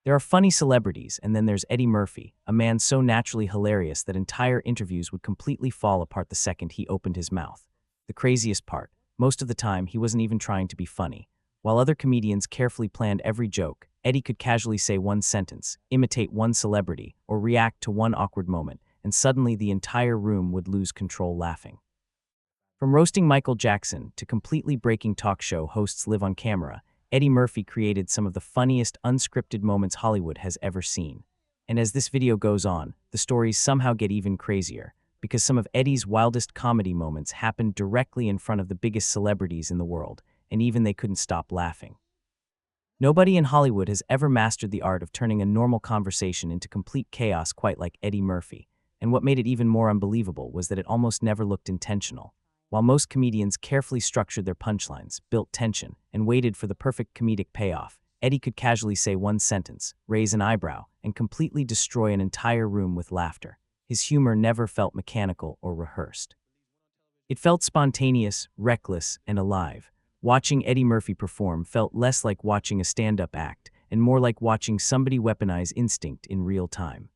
There are funny celebrities, and then there's Eddie Murphy, a man so naturally hilarious that entire interviews would completely fall apart the second he opened his mouth. The craziest part, most of the time he wasn't even trying to be funny. While other comedians carefully planned every joke, Eddie could casually say one sentence, imitate one celebrity, or react to one awkward moment, and suddenly the entire room would lose control laughing. From roasting Michael Jackson to completely breaking talk show hosts live on camera, Eddie Murphy created some of the funniest unscripted moments Hollywood has ever seen. And as this video goes on, the stories somehow get even crazier, because some of Eddie's wildest comedy moments happened directly in front of the biggest celebrities in the world, and even they couldn't stop laughing. Nobody in Hollywood has ever mastered the art of turning a normal conversation into complete chaos quite like Eddie Murphy, and what made it even more unbelievable was that it almost never looked intentional. While most comedians carefully structured their punchlines, built tension, and waited for the perfect comedic payoff, Eddie could casually say one sentence, raise an eyebrow, and completely destroy an entire room with laughter. His humor never felt mechanical or rehearsed. It felt spontaneous, reckless, and alive. Watching Eddie Murphy perform felt less like watching a stand-up act and more like watching somebody weaponize instinct in real time.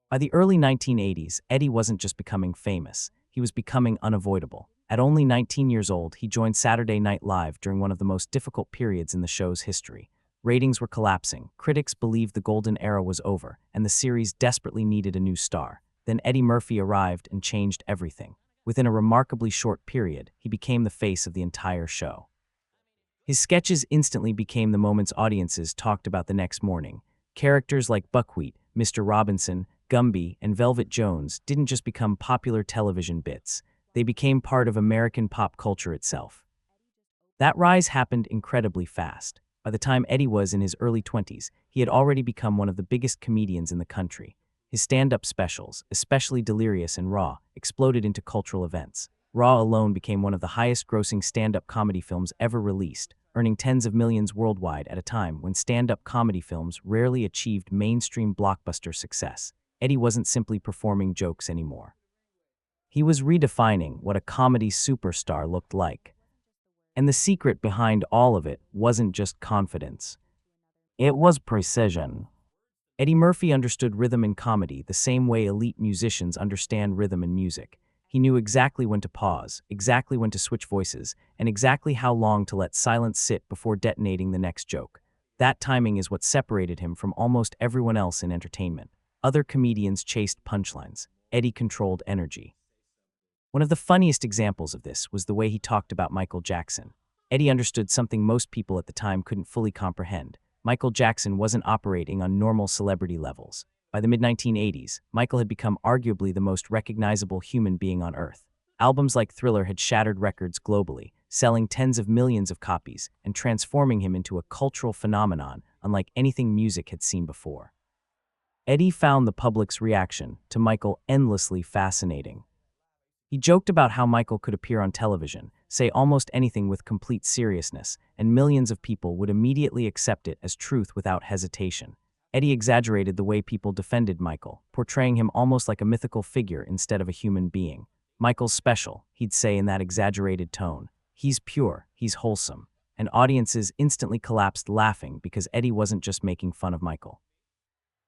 By the early 1980s, Eddie wasn't just becoming famous, he was becoming unavoidable. At only 19 years old, he joined Saturday Night Live during one of the most difficult periods in the show's history. Ratings were collapsing, critics believed the golden era was over, and the series desperately needed a new star. Then Eddie Murphy arrived and changed everything. Within a remarkably short period, he became the face of the entire show. His sketches instantly became the moments audiences talked about the next morning. Characters like Buckwheat, Mr. Robinson, Gumby, and Velvet Jones didn't just become popular television bits, they became part of American pop culture itself. That rise happened incredibly fast. By the time Eddie was in his early 20s, he had already become one of the biggest comedians in the country. His stand-up specials, especially Delirious and Raw, exploded into cultural events. Raw alone became one of the highest-grossing stand-up comedy films ever released, earning tens of millions worldwide at a time when stand-up comedy films rarely achieved mainstream blockbuster success. Eddie wasn't simply performing jokes anymore. He was redefining what a comedy superstar looked like. And the secret behind all of it wasn't just confidence. It was precision. Eddie Murphy understood rhythm in comedy the same way elite musicians understand rhythm in music. He knew exactly when to pause, exactly when to switch voices, and exactly how long to let silence sit before detonating the next joke. That timing is what separated him from almost everyone else in entertainment. Other comedians chased punchlines. Eddie controlled energy. One of the funniest examples of this was the way he talked about Michael Jackson. Eddie understood something most people at the time couldn't fully comprehend. Michael Jackson wasn't operating on normal celebrity levels. By the mid-1980s, Michael had become arguably the most recognizable human being on Earth. Albums like Thriller had shattered records globally, selling tens of millions of copies and transforming him into a cultural phenomenon unlike anything music had seen before. Eddie found the public's reaction to Michael endlessly fascinating. He joked about how Michael could appear on television, say almost anything with complete seriousness, and millions of people would immediately accept it as truth without hesitation. Eddie exaggerated the way people defended Michael, portraying him almost like a mythical figure instead of a human being. "Michael's special," he'd say in that exaggerated tone. "He's pure, he's wholesome." And audiences instantly collapsed laughing because Eddie wasn't just making fun of Michael.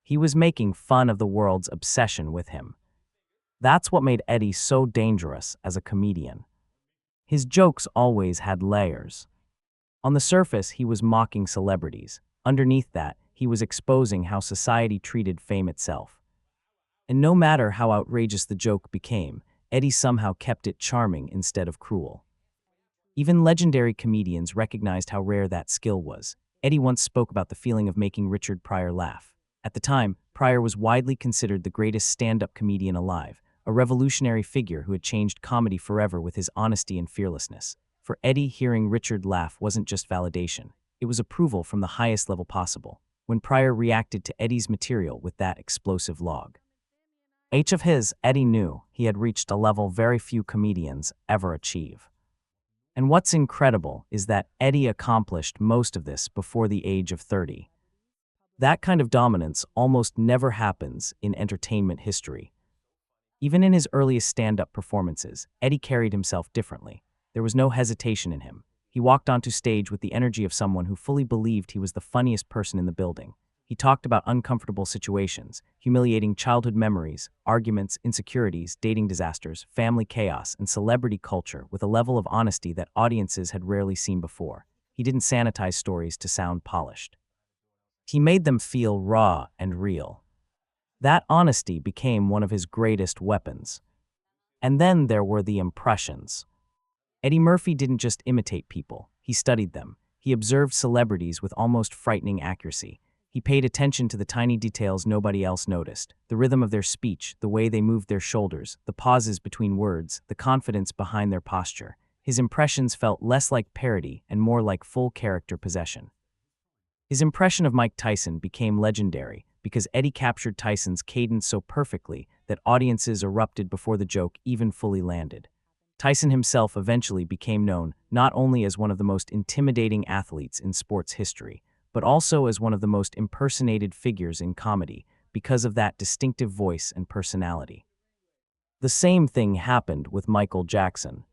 He was making fun of the world's obsession with him. That's what made Eddie so dangerous as a comedian. His jokes always had layers. On the surface, he was mocking celebrities. Underneath that, he was exposing how society treated fame itself. And no matter how outrageous the joke became, Eddie somehow kept it charming instead of cruel. Even legendary comedians recognized how rare that skill was. Eddie once spoke about the feeling of making Richard Pryor laugh. At the time, Pryor was widely considered the greatest stand-up comedian alive, a revolutionary figure who had changed comedy forever with his honesty and fearlessness. For Eddie, hearing Richard laugh wasn't just validation. It was approval from the highest level possible. When Pryor reacted to Eddie's material with that explosive log of his, Eddie knew he had reached a level very few comedians ever achieve. And what's incredible is that Eddie accomplished most of this before the age of 30. That kind of dominance almost never happens in entertainment history. Even in his earliest stand-up performances, Eddie carried himself differently. There was no hesitation in him. He walked onto stage with the energy of someone who fully believed he was the funniest person in the building. He talked about uncomfortable situations, humiliating childhood memories, arguments, insecurities, dating disasters, family chaos, and celebrity culture with a level of honesty that audiences had rarely seen before. He didn't sanitize stories to sound polished. He made them feel raw and real. That honesty became one of his greatest weapons. And then there were the impressions. Eddie Murphy didn't just imitate people, he studied them. He observed celebrities with almost frightening accuracy. He paid attention to the tiny details nobody else noticed, the rhythm of their speech, the way they moved their shoulders, the pauses between words, the confidence behind their posture. His impressions felt less like parody and more like full character possession. His impression of Mike Tyson became legendary because Eddie captured Tyson's cadence so perfectly that audiences erupted before the joke even fully landed. Tyson himself eventually became known not only as one of the most intimidating athletes in sports history, but also as one of the most impersonated figures in comedy because of that distinctive voice and personality. The same thing happened with Michael Jackson.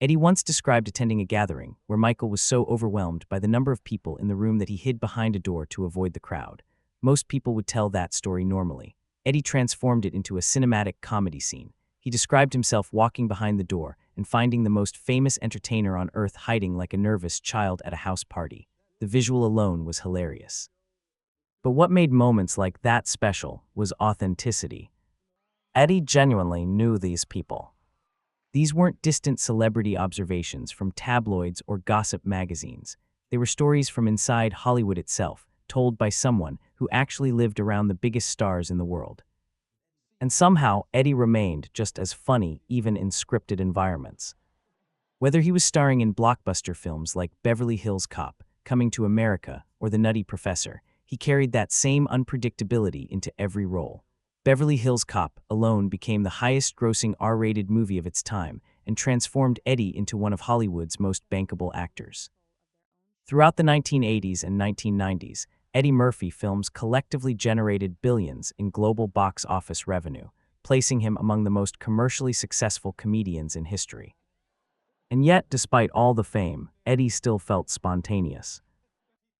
Eddie once described attending a gathering where Michael was so overwhelmed by the number of people in the room that he hid behind a door to avoid the crowd. Most people would tell that story normally. Eddie transformed it into a cinematic comedy scene. He described himself walking behind the door and finding the most famous entertainer on earth hiding like a nervous child at a house party. The visual alone was hilarious. But what made moments like that special was authenticity. Eddie genuinely knew these people. These weren't distant celebrity observations from tabloids or gossip magazines. They were stories from inside Hollywood itself, told by someone who actually lived around the biggest stars in the world. And somehow, Eddie remained just as funny even in scripted environments. Whether he was starring in blockbuster films like Beverly Hills Cop, Coming to America, or The Nutty Professor, he carried that same unpredictability into every role. Beverly Hills Cop alone became the highest-grossing R-rated movie of its time and transformed Eddie into one of Hollywood's most bankable actors. Throughout the 1980s and 1990s, Eddie Murphy films collectively generated billions in global box office revenue, placing him among the most commercially successful comedians in history. And yet, despite all the fame, Eddie still felt spontaneous.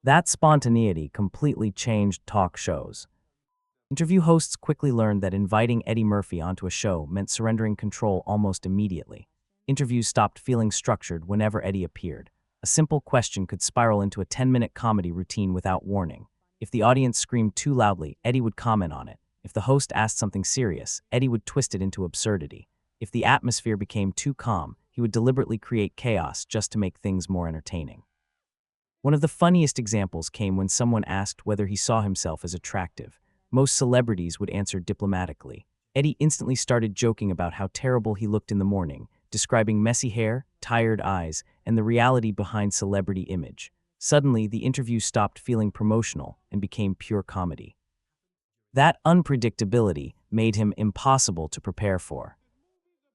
That spontaneity completely changed talk shows. Interview hosts quickly learned that inviting Eddie Murphy onto a show meant surrendering control almost immediately. Interviews stopped feeling structured whenever Eddie appeared. A simple question could spiral into a 10-minute comedy routine without warning. If the audience screamed too loudly, Eddie would comment on it. If the host asked something serious, Eddie would twist it into absurdity. If the atmosphere became too calm, he would deliberately create chaos just to make things more entertaining. One of the funniest examples came when someone asked whether he saw himself as attractive. Most celebrities would answer diplomatically. Eddie instantly started joking about how terrible he looked in the morning, describing messy hair, tired eyes, and the reality behind celebrity image. Suddenly, the interview stopped feeling promotional and became pure comedy. That unpredictability made him impossible to prepare for.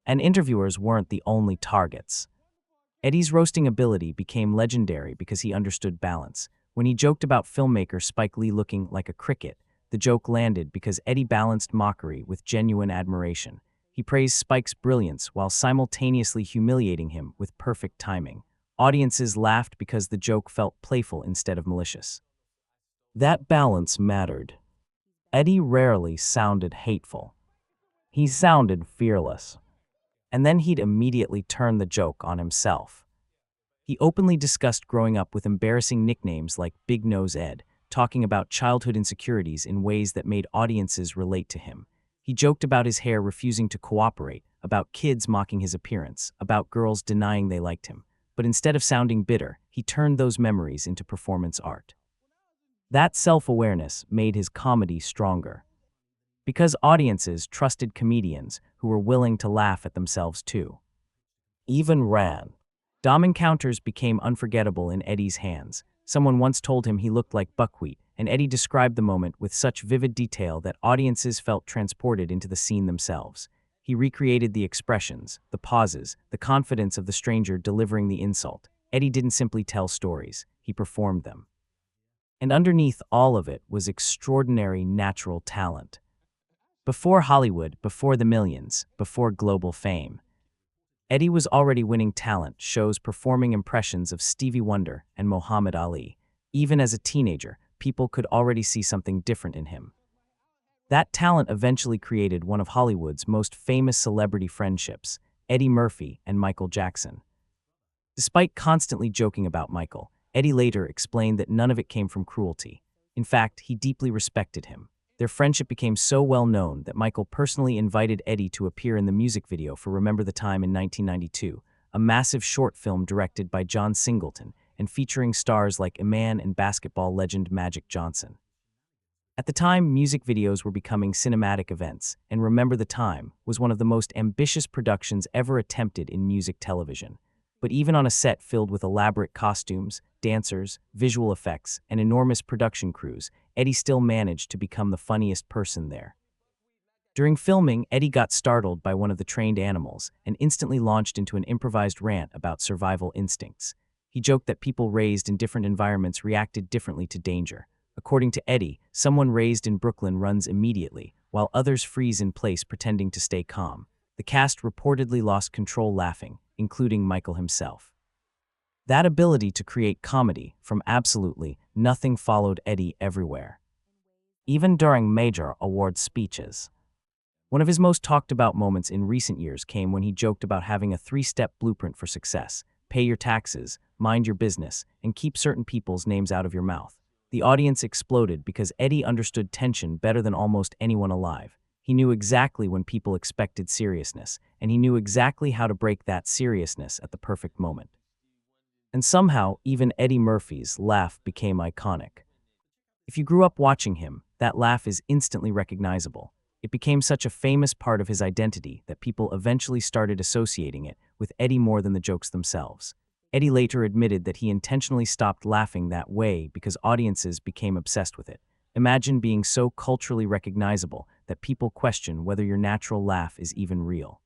And interviewers weren't the only targets. Eddie's roasting ability became legendary because he understood balance. When he joked about filmmaker Spike Lee looking like a cricket, the joke landed because Eddie balanced mockery with genuine admiration. He praised Spike's brilliance while simultaneously humiliating him with perfect timing. Audiences laughed because the joke felt playful instead of malicious. That balance mattered. Eddie rarely sounded hateful. He sounded fearless. And then he'd immediately turn the joke on himself. He openly discussed growing up with embarrassing nicknames like Big Nose Ed, talking about childhood insecurities in ways that made audiences relate to him. He joked about his hair refusing to cooperate, about kids mocking his appearance, about girls denying they liked him. But instead of sounding bitter, he turned those memories into performance art. That self-awareness made his comedy stronger. Because audiences trusted comedians who were willing to laugh at themselves too. Even ran. Dom encounters became unforgettable in Eddie's hands. Someone once told him he looked like buckwheat, and Eddie described the moment with such vivid detail that audiences felt transported into the scene themselves. He recreated the expressions, the pauses, the confidence of the stranger delivering the insult. Eddie didn't simply tell stories, he performed them. And underneath all of it was extraordinary natural talent. Before Hollywood, before the millions, before global fame, Eddie was already winning talent shows performing impressions of Stevie Wonder and Muhammad Ali. Even as a teenager, people could already see something different in him. That talent eventually created one of Hollywood's most famous celebrity friendships, Eddie Murphy and Michael Jackson. Despite constantly joking about Michael, Eddie later explained that none of it came from cruelty. In fact, he deeply respected him. Their friendship became so well known that Michael personally invited Eddie to appear in the music video for Remember the Time in 1992, a massive short film directed by John Singleton and featuring stars like Iman and basketball legend Magic Johnson. At the time, music videos were becoming cinematic events, and Remember the Time was one of the most ambitious productions ever attempted in music television. But even on a set filled with elaborate costumes, dancers, visual effects, and enormous production crews, Eddie still managed to become the funniest person there. During filming, Eddie got startled by one of the trained animals and instantly launched into an improvised rant about survival instincts. He joked that people raised in different environments reacted differently to danger. According to Eddie, someone raised in Brooklyn runs immediately, while others freeze in place pretending to stay calm. The cast reportedly lost control laughing, including Michael himself. That ability to create comedy from absolutely nothing followed Eddie everywhere, even during major award speeches. One of his most talked about moments in recent years came when he joked about having a 3-step blueprint for success: pay your taxes, mind your business, and keep certain people's names out of your mouth. The audience exploded because Eddie understood tension better than almost anyone alive. He knew exactly when people expected seriousness, and he knew exactly how to break that seriousness at the perfect moment. And somehow, even Eddie Murphy's laugh became iconic. If you grew up watching him, that laugh is instantly recognizable. It became such a famous part of his identity that people eventually started associating it with Eddie more than the jokes themselves. Eddie later admitted that he intentionally stopped laughing that way because audiences became obsessed with it. Imagine being so culturally recognizable that people question whether your natural laugh is even real.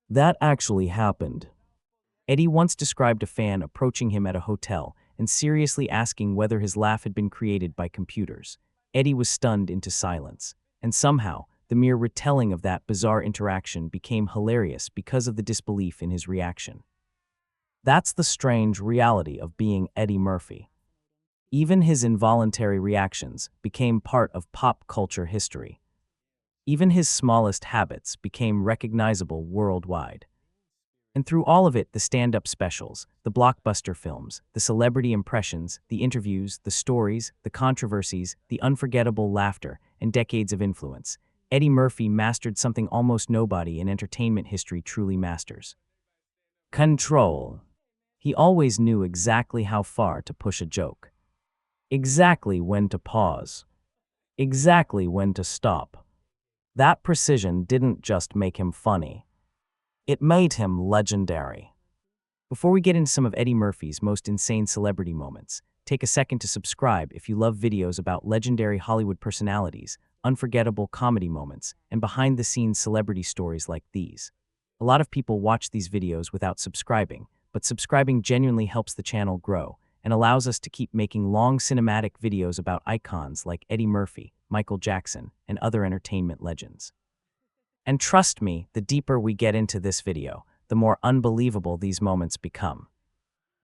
That actually happened. Eddie once described a fan approaching him at a hotel and seriously asking whether his laugh had been created by computers. Eddie was stunned into silence, and somehow, the mere retelling of that bizarre interaction became hilarious because of the disbelief in his reaction. That's the strange reality of being Eddie Murphy. Even his involuntary reactions became part of pop culture history. Even his smallest habits became recognizable worldwide. And through all of it, the stand-up specials, the blockbuster films, the celebrity impressions, the interviews, the stories, the controversies, the unforgettable laughter, and decades of influence, Eddie Murphy mastered something almost nobody in entertainment history truly masters: control. He always knew exactly how far to push a joke, exactly when to pause, exactly when to stop. That precision didn't just make him funny, it made him legendary. Before we get into some of Eddie Murphy's most insane celebrity moments, take a second to subscribe if you love videos about legendary Hollywood personalities, unforgettable comedy moments, and behind-the-scenes celebrity stories like these. A lot of people watch these videos without subscribing, but subscribing genuinely helps the channel grow and allows us to keep making long cinematic videos about icons like Eddie Murphy, Michael Jackson, and other entertainment legends. And trust me, the deeper we get into this video, the more unbelievable these moments become.